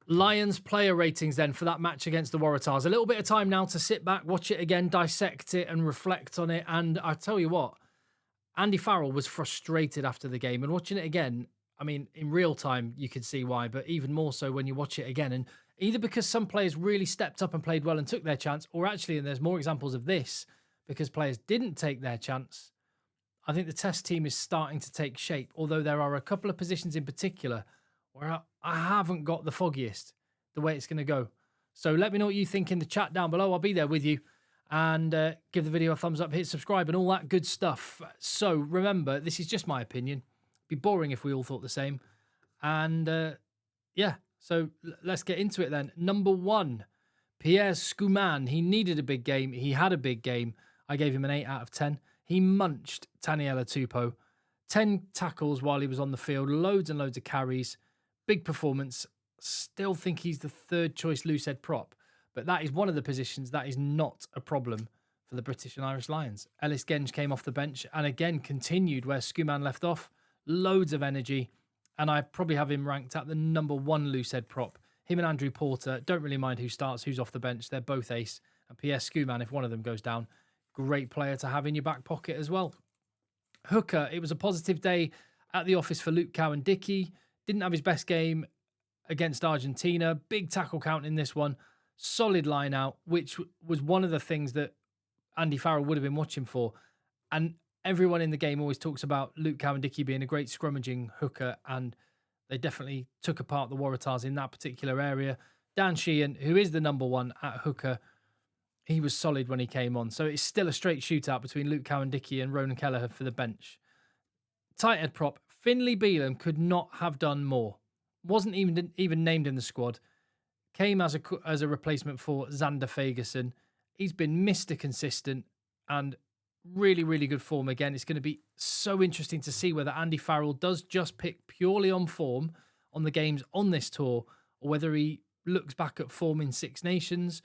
Lions player ratings then for that match against the Waratahs. A little bit of time now to sit back, watch it again, dissect it and reflect on it. And I tell you what, Andy Farrell was frustrated after the game, and watching it again, I mean, in real time, you could see why, but even more so when you watch it again. And either because some players really stepped up and played well and took their chance, or actually, and there's more examples of this, because players didn't take their chance, I think the test team is starting to take shape, although there are a couple of positions in particular where I haven't got the foggiest the way it's going to go. So let me know what you think in the chat down below. I'll be there with you. And give the video a thumbs up, hit subscribe, and all that good stuff. So remember, this is just my opinion. It'd be boring if we all thought the same. And yeah, so let's get into it then. Number 1, Pierre Schumann. He needed a big game. He had a big game. I gave him an 8 out of 10. He munched Taniela Tupou. 10 tackles while he was on the field. Loads and loads of carries. Big performance. Still think he's the 3rd choice loosehead prop. But that is one of the positions that is not a problem for the British and Irish Lions. Ellis Genge came off the bench and again continued where Schumann left off. Loads of energy. And I probably have him ranked at the number 1 loosehead prop. Him and Andrew Porter, don't really mind who starts, who's off the bench. They're both ace. And Pierre Schumann, if one of them goes down, great player to have in your back pocket as well. Hooker, it was a positive day at the office for Luke Cowan-Dickie. Didn't have his best game against Argentina. Big tackle count in this one. Solid line out, which was one of the things that Andy Farrell would have been watching for. And everyone in the game always talks about Luke Cowan-Dickie being a great scrummaging hooker, and they definitely took apart the Waratahs in that particular area. Dan Sheehan, who is the number 1 at hooker, he was solid when he came on. So it's still a straight shootout between Luke Cowan-Dickie and Ronan Kelleher for the bench. Tighthead prop, Finlay Bealham could not have done more. Wasn't even named in the squad. Came as a replacement for Xander Fagerson. He's been Mr. Consistent and really, really good form again. It's going to be so interesting to see whether Andy Farrell does just pick purely on form on the games on this tour, or whether he looks back at form in Six Nations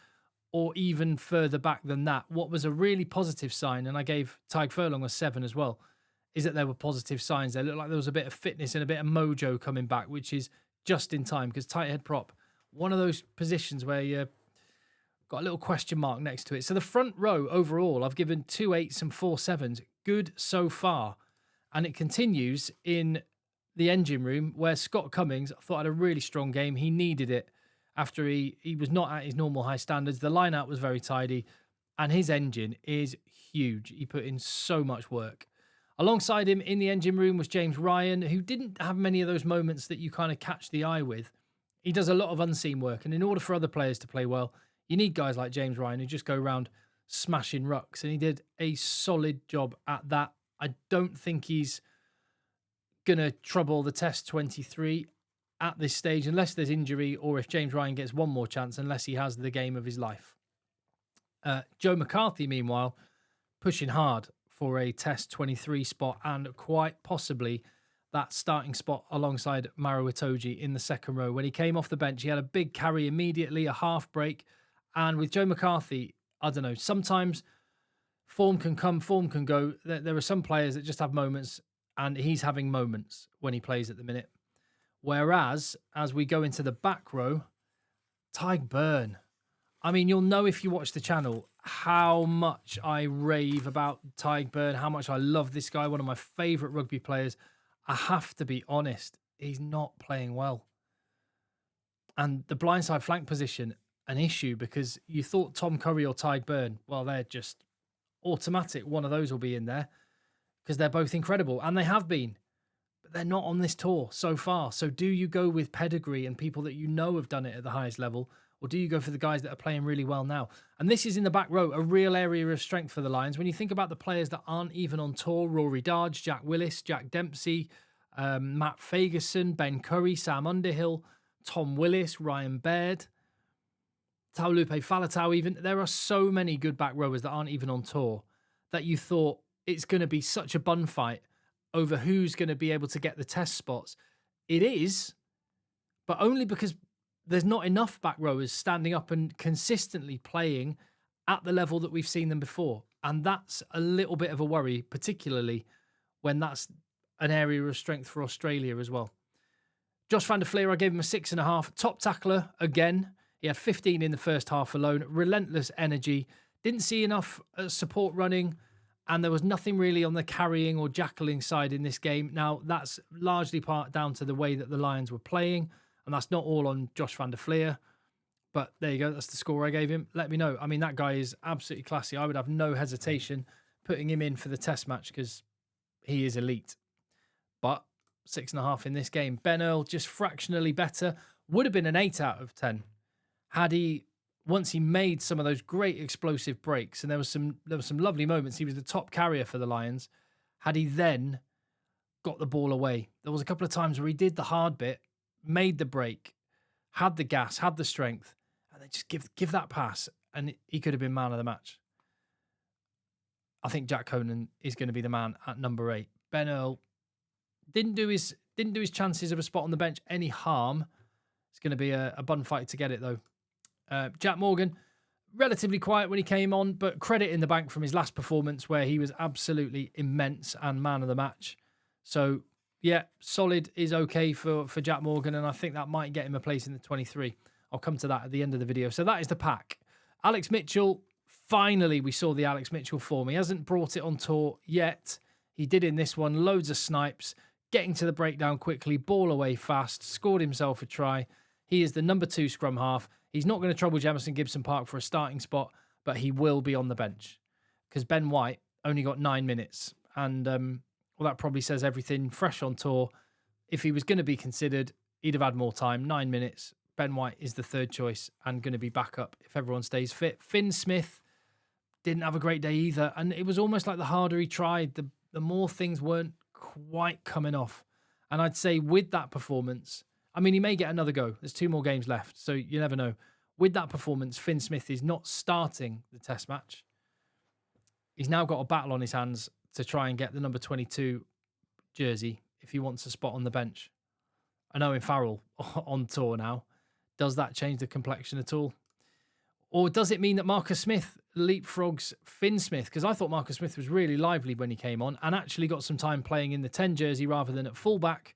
or even further back than that. What was a really positive sign, and I gave Tyg Furlong a 7 as well, is that there were positive signs. There looked like there was a bit of fitness and a bit of mojo coming back, which is just in time, because tighthead prop, one of those positions where you got a little question mark next to it. So the front row overall, I've given 2 8s and 4 7s. Good so far. And it continues in the engine room where Scott Cummings, I thought, had a really strong game. He needed it after he was not at his normal high standards. The line out was very tidy and his engine is huge. He put in so much work. Alongside him in the engine room was James Ryan, who didn't have many of those moments that you kind of catch the eye with. He does a lot of unseen work, and in order for other players to play well, you need guys like James Ryan who just go around smashing rucks, and he did a solid job at that. I don't think he's going to trouble the Test 23 at this stage, unless there's injury or if James Ryan gets one more chance, unless he has the game of his life. Joe McCarthy, meanwhile, pushing hard for a Test 23 spot and quite possibly that starting spot alongside Maro Itoje in the second row. When he came off the bench, he had a big carry immediately, a half break. And with Joe McCarthy, I don't know, sometimes form can come, form can go. There are some players that just have moments, and he's having moments when he plays at the minute. Whereas, as we go into the back row, Tyg Byrne. I mean, you'll know if you watch the channel how much I rave about Tyg Byrne, how much I love this guy, one of my favourite rugby players. I have to be honest, he's not playing well. And the blindside flank position, an issue, because you thought Tom Curry or Tyg Byrne, well, they're just automatic. One of those will be in there because they're both incredible, and they have been. But they're not on this tour so far. So do you go with pedigree and people that you know have done it at the highest level, or do you go for the guys that are playing really well now? And this is in the back row, a real area of strength for the Lions. When you think about the players that aren't even on tour, Rory Darge, Jack Willis, Jack Dempsey, Matt Fagerson, Ben Curry, Sam Underhill, Tom Willis, Ryan Baird, Taulupe Falatau even. There are so many good back rowers that aren't even on tour that you thought it's going to be such a bun fight over who's going to be able to get the test spots. It is, but only because there's not enough back rowers standing up and consistently playing at the level that we've seen them before. And that's a little bit of a worry, particularly when that's an area of strength for Australia as well. Josh van der Fleer, I gave him a 6.5. Top tackler again. He had 15 in the first half alone. Relentless energy. Didn't see enough support running, and there was nothing really on the carrying or jackling side in this game. Now, that's largely part down to the way that the Lions were playing, and that's not all on Josh van der Fleer. But there you go. That's the score I gave him. Let me know. I mean, that guy is absolutely classy. I would have no hesitation putting him in for the test match because he is elite. But 6.5 in this game. Ben Earl just fractionally better. Would have been an 8 out of 10 had he, once he made some of those great explosive breaks, and there was some lovely moments. He was the top carrier for the Lions. Had he then got the ball away, there was a couple of times where he did the hard bit, made the break, had the gas, had the strength, and then just give that pass, and he could have been man of the match. I think Jack Conan is going to be the man at number 8. Ben Earl didn't do his chances of a spot on the bench any harm. It's going to be a bun fight to get it though. Jack Morgan, relatively quiet when he came on, but credit in the bank from his last performance where he was absolutely immense and man of the match. So, yeah, solid is okay for Jack Morgan, and I think that might get him a place in the 23. I'll come to that at the end of the video. So that is the pack. Alex Mitchell, finally we saw the Alex Mitchell form. He hasn't brought it on tour yet. He did in this one, loads of snipes, getting to the breakdown quickly, ball away fast, scored himself a try. He is the number 2 scrum half. He's not going to trouble Jamison Gibson Park for a starting spot, but he will be on the bench because Ben White only got 9 minutes. And, well, that probably says everything. Fresh on tour. If he was going to be considered, he'd have had more time. 9 minutes. Ben White is the third choice and going to be back up if everyone stays fit. Finn Smith didn't have a great day either. And it was almost like the harder he tried, the more things weren't quite coming off. And I'd say with that performance, I mean, he may get another go. There's 2 more games left, so you never know. With that performance, Finn Smith is not starting the test match. He's now got a battle on his hands to try and get the number 22 jersey if he wants a spot on the bench. I know in Farrell on tour now. Does that change the complexion at all? Or does it mean that Marcus Smith leapfrogs Finn Smith? Because I thought Marcus Smith was really lively when he came on and actually got some time playing in the 10 jersey rather than at fullback.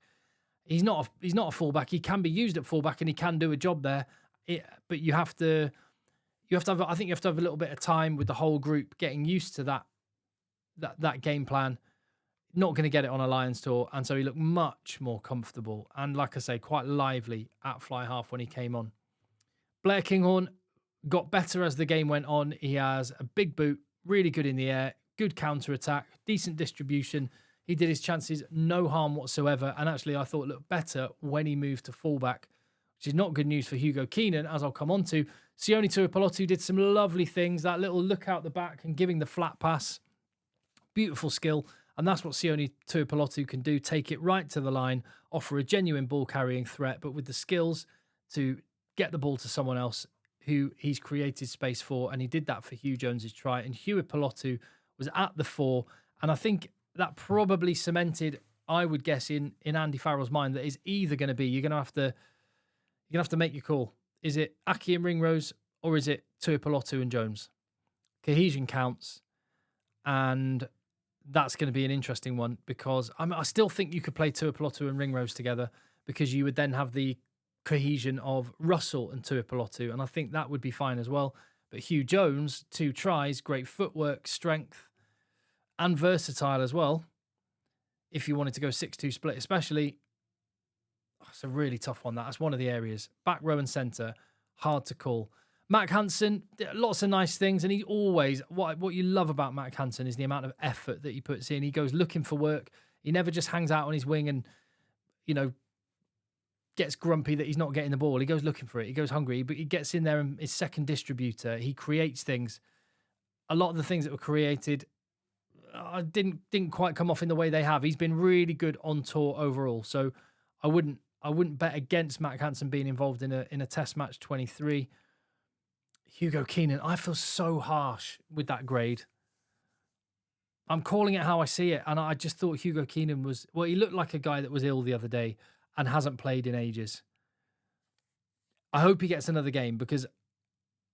He's not a fullback. He can be used at fullback and he can do a job there. But you have to have, I think you have to have a little bit of time with the whole group getting used to that game plan. Not going to get it on a Lions tour. And so he looked much more comfortable. And like I say, quite lively at fly half when he came on. Blair Kinghorn got better as the game went on. He has a big boot, really good in the air, good counter-attack, decent distribution. He did his chances, no harm whatsoever. And actually, I thought looked better when he moved to fullback, which is not good news for Hugo Keenan, as I'll come on to. Sione Tuipulotu did some lovely things. That little look out the back and giving the flat pass. Beautiful skill. And that's what Sione Tuipulotu can do. Take it right to the line, offer a genuine ball-carrying threat, but with the skills to get the ball to someone else who he's created space for. And he did that for Hugh Jones's try. And Tuipulotu was at the 4. And I think that probably cemented, I would guess, in Andy Farrell's mind that is either going to be you're going to have to make your call. Is it Aki and Ringrose or is it Tuipulotu and Jones? Cohesion counts, and that's going to be an interesting one because I still think you could play Tuipulotu and Ringrose together because you would then have the cohesion of Russell and Tuipulotu, and I think that would be fine as well. But Hugh Jones, 2 tries, great footwork, strength, and versatile as well. If you wanted to go 6-2 split, especially, it's a really tough one. That's one of the areas. Back row and centre, hard to call. Mac Hansen, lots of nice things, and he always, what you love about Mac Hansen is the amount of effort that he puts in. He goes looking for work. He never just hangs out on his wing and, gets grumpy that he's not getting the ball. He goes looking for it. He goes hungry, but he gets in there and is second distributor. He creates things. A lot of the things that were created didn't quite come off in the way they have. He's been really good on tour overall. So I wouldn't bet against Mac Hansen being involved in a test match 23. Hugo Keenan, I feel so harsh with that grade. I'm calling it how I see it, and I just thought Hugo Keenan he looked like a guy that was ill the other day and hasn't played in ages. I hope he gets another game because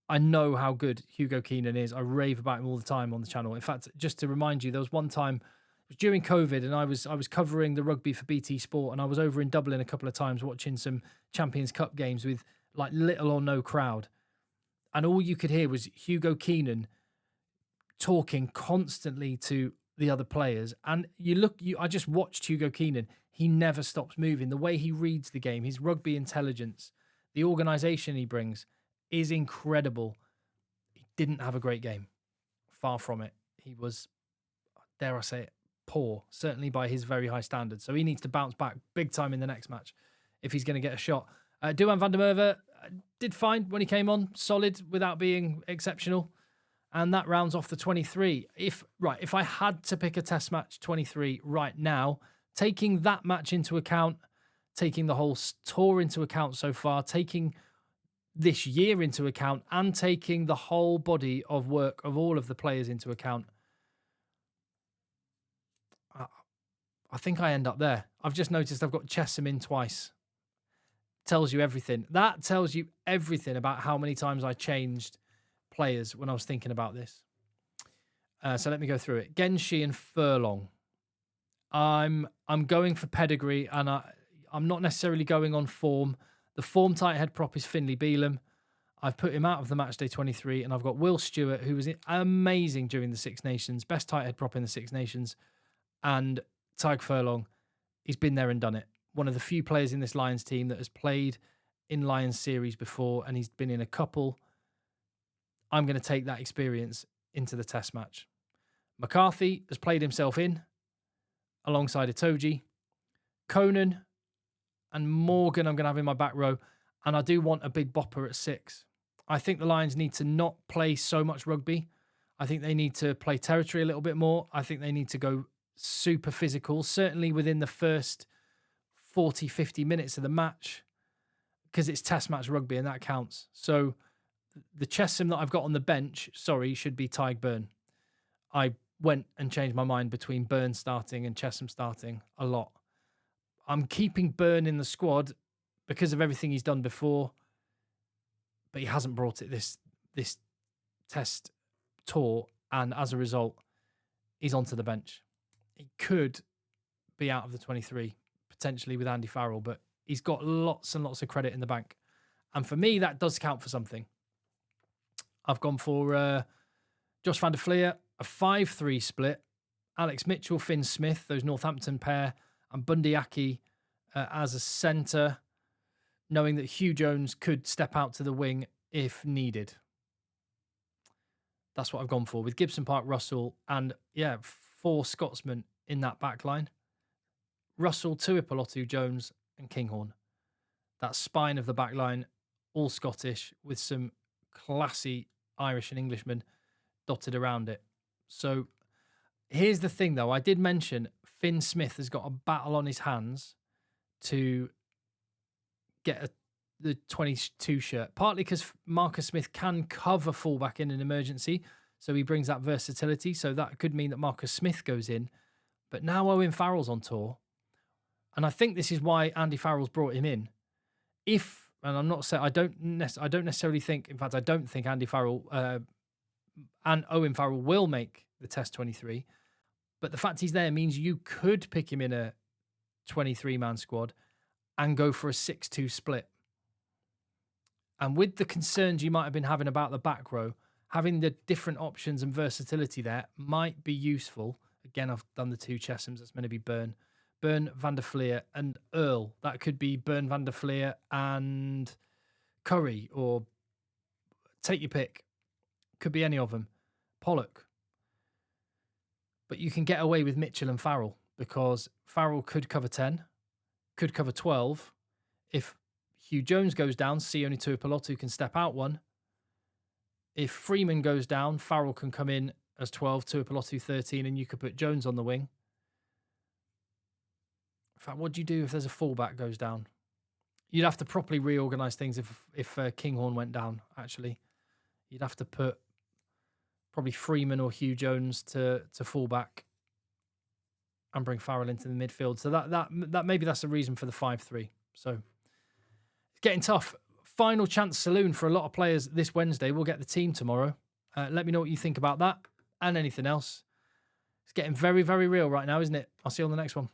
I know how good Hugo Keenan is. I rave about him all the time on the channel. In fact, just to remind you, there was one time, it was during COVID, and I was covering the rugby for BT Sport, and I was over in Dublin a couple of times watching some Champions Cup games with like little or no crowd, and all you could hear was Hugo Keenan talking constantly to the other players. And I just watched Hugo Keenan. He never stops moving. The way he reads the game, his rugby intelligence, the organisation he brings is incredible. He didn't have a great game. Far from it. He was, dare I say it, poor, certainly by his very high standards. So he needs to bounce back big time in the next match if he's going to get a shot. Duan van der Merwe did fine when he came on, solid without being exceptional. And that rounds off the 23. If I had to pick a test match 23 right now, taking that match into account, taking the whole tour into account so far, taking this year into account, and taking the whole body of work of all of the players into account, I think I end up there. I've just noticed I've got Chesham in twice. Tells you everything. That tells you everything about how many times I changed players when I was thinking about this. So let me go through it. Genshi and Furlong. I'm going for pedigree, and I'm not necessarily going on form. The form tight head prop is Finlay Bealham. I've put him out of the matchday 23, and I've got Will Stewart, who was amazing during the Six Nations, best tight head prop in the Six Nations, and Tadhg Furlong. He's been there and done it. One of the few players in this Lions team that has played in Lions series before, and he's been in a couple. I'm going to take that experience into the test match. McCarthy has played himself in alongside Itoje. Conan and Morgan I'm going to have in my back row, and I do want a big bopper at 6. I think the Lions need to not play so much rugby. I think they need to play territory a little bit more. I think they need to go super physical, certainly within the first 40, 50 minutes of the match, because it's test match rugby and that counts. So the Chesham that I've got on the bench, should be Tadhg Beirne. I went and changed my mind between Beirne starting and Chesham starting a lot. I'm keeping Beirne in the squad because of everything he's done before, but he hasn't brought it this test tour, and as a result, he's onto the bench. He could be out of the 23, potentially with Andy Farrell, but he's got lots and lots of credit in the bank. And for me, that does count for something. I've gone for Josh van der Flier, a 5-3 split, Alex Mitchell, Finn Smith, those Northampton pair, and Bundy Aki as a centre, knowing that Hugh Jones could step out to the wing if needed. That's what I've gone for, with Gibson Park, Russell, and 4 Scotsmen in that back line. Russell, Tuipulotu, Jones, and Kinghorn. That spine of the back line, all Scottish, with some classy Irish and Englishmen dotted around it. So here's the thing, though. I did mention Finn Smith has got a battle on his hands to get the 22 shirt, partly because Marcus Smith can cover fullback in an emergency, so he brings that versatility. So that could mean that Marcus Smith goes in. But now Owen Farrell's on tour, and I think this is why Andy Farrell's brought him in. And I'm not saying I don't necessarily think. In fact, I don't think Andy Farrell and Owen Farrell will make the Test 23. But the fact he's there means you could pick him in a 23-man squad and go for a 6-2 split. And with the concerns you might have been having about the back row, having the different options and versatility there might be useful. Again, I've done the 2 Cheshams. That's meant to be Beirne, van der Flier, and Earl. That could be Beirne, van der Flier, and Curry, or take your pick. Could be any of them. Pollock. But you can get away with Mitchell and Farrell, because Farrell could cover 10, could cover 12. If Hugh Jones goes down, Sione Tuipulotu can step out one. If Freeman goes down, Farrell can come in as 12, Tuipulotu 13, and you could put Jones on the wing. In fact, what do you do if there's a fullback goes down? You'd have to properly reorganise things if Kinghorn went down, actually. You'd have to put probably Freeman or Hugh Jones to fullback and bring Farrell into the midfield. So that maybe that's the reason for the 5-3. So it's getting tough. Final chance saloon for a lot of players this Wednesday. We'll get the team tomorrow. Let me know what you think about that and anything else. It's getting very, very real right now, isn't it? I'll see you on the next one.